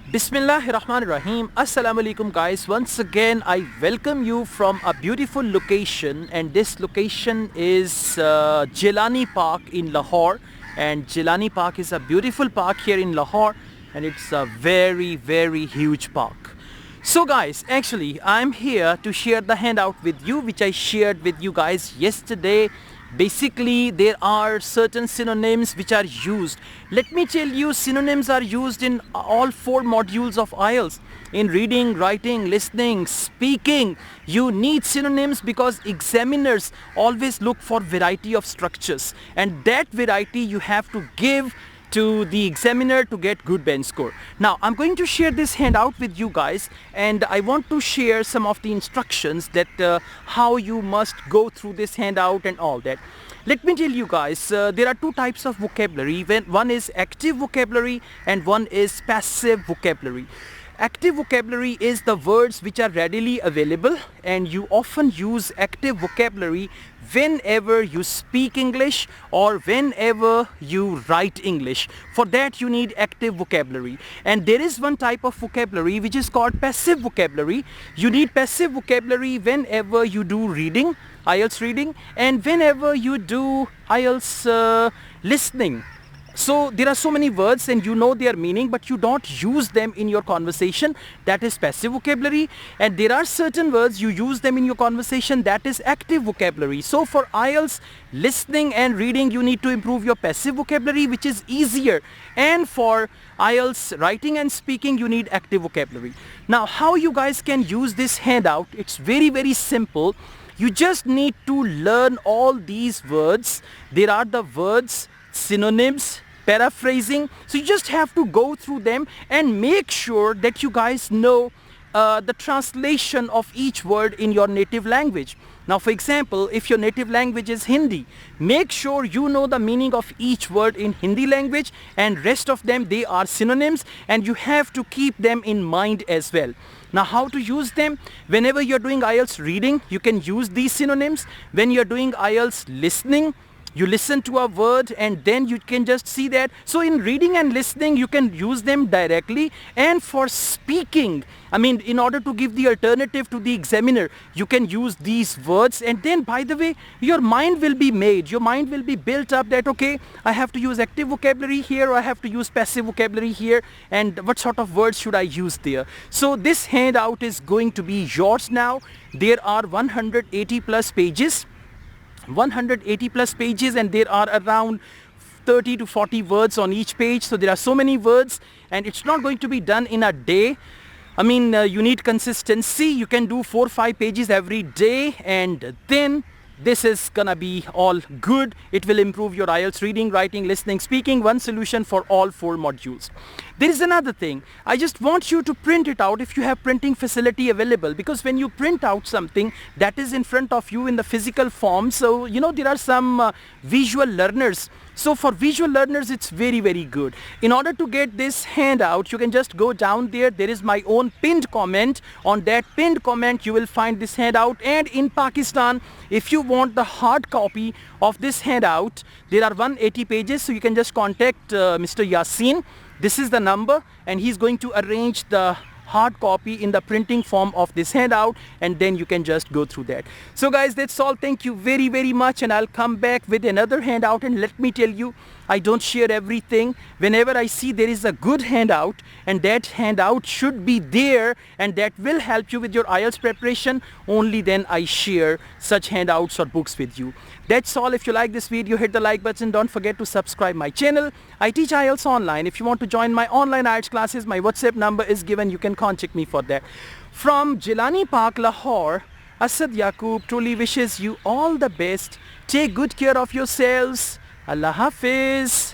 Bismillahirrahmanirrahim. Assalamu alaikum guys. Once again I welcome you from a beautiful location, and this location is Jilani Park in Lahore, and Jilani Park is a beautiful park here in Lahore, and it's a very huge park. So guys, actually I'm here to share the handout with you which I shared with you guys yesterday. Basically there are certain synonyms which are used. Let me tell you, synonyms are used in all 4 modules of IELTS. In reading, writing, listening, speaking, you need synonyms because examiners always look for variety of structures, and that variety you have to give to the examiner to get good bench score. Now I'm going to share this handout with you guys, and I want to share some of the instructions that how you must go through this handout and all that. Let me tell you guys, there are 2 types of vocabulary. One is active vocabulary and one is passive vocabulary. Active vocabulary is the words which are readily available, and you often use active vocabulary whenever you speak English or whenever you write English. For that you need active vocabulary. And there is one type of vocabulary which is called passive vocabulary. You need passive vocabulary whenever you do reading, IELTS reading, and whenever you do IELTS listening. So there are so many words and you know their meaning, but you don't use them in your conversation. That is passive vocabulary. And there are certain words you use them in your conversation. That is active vocabulary. So for IELTS listening and reading, you need to improve your passive vocabulary, which is easier. And for IELTS writing and speaking, you need active vocabulary. Now how you guys can use this handout? It's very simple. You just need to learn all these words. There are the words, synonyms, paraphrasing. So you just have to go through them and make sure that you guys know the translation of each word in your native language. Now for example, if your native language is Hindi, make sure you know the meaning of each word in Hindi language, and rest of them, they are synonyms, and you have to keep them in mind as well. Now how to use them? Whenever you're doing IELTS reading, you can use these synonyms. When you're doing IELTS listening, you listen to a word and then you can just see that. So in reading and listening, you can use them directly. And for speaking, I mean, in order to give the alternative to the examiner, you can use these words. And then, by the way, your mind will be made. Your mind will be built up that, okay, I have to use active vocabulary here, or I have to use passive vocabulary here, and what sort of words should I use there. So this handout is going to be yours now. There are 180 plus pages. 180 plus pages, and there are around 30 to 40 words on each page. So there are so many words, and it's not going to be done in a day. I mean, you need consistency. You can do 4 or 5 pages every day, and then this is gonna be all good. It will improve your IELTS reading, writing, listening, speaking. One solution for all 4 modules. There is another thing. I just want you to print it out if you have printing facility available, because when you print out something that is in front of you in the physical form, so you know there are some visual learners. So for visual learners, it's very good. In order to get this handout, you can just go down there. There is my own pinned comment. On that pinned comment, you will find this handout. And in Pakistan, if you want the hard copy of this handout, there are 180 pages. So you can just contact Mr. Yasin. This is the number, and he's going to arrange the hard copy in the printing form of this handout, and then you can just go through that. So guys, that's all. Thank you very much, and I'll come back with another handout. And let me tell you, I don't share everything. Whenever I see there is a good handout, and that handout should be there, and that will help you with your IELTS preparation, only then I share such handouts or books with you. That's all. If you like this video, hit the like button. Don't forget to subscribe my channel. I teach IELTS online. If you want to join my online IELTS classes, my WhatsApp number is given. You can contact me for that. From Jilani Park, Lahore, Asad Yaqub truly wishes you all the best. Take good care of yourselves. Allah Hafiz.